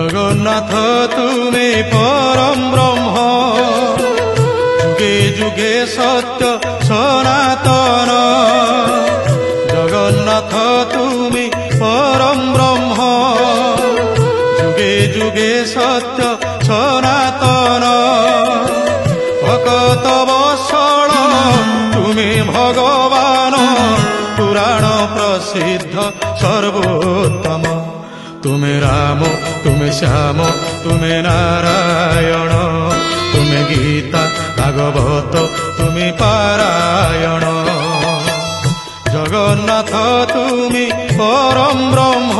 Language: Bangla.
জগন্নাথ তুমি পরম ব্রহ্ম, যুগে যুগে সত্য সনাতন। জগন্নাথ তুমি পরম ব্রহ্ম, যুগে যুগে সত্য সনাতন। ভকত বৎসল তুমি ভগবান, পুরাণ প্রসিদ্ধ সর্বোত্তম। তুমি রাম, তুমি শ্যাম, তুমি নারায়ণ, তুমি গীতা ভাগবত, তুমি পারায়ণ। জগন্নাথ তুমি পরম ব্রহ্ম,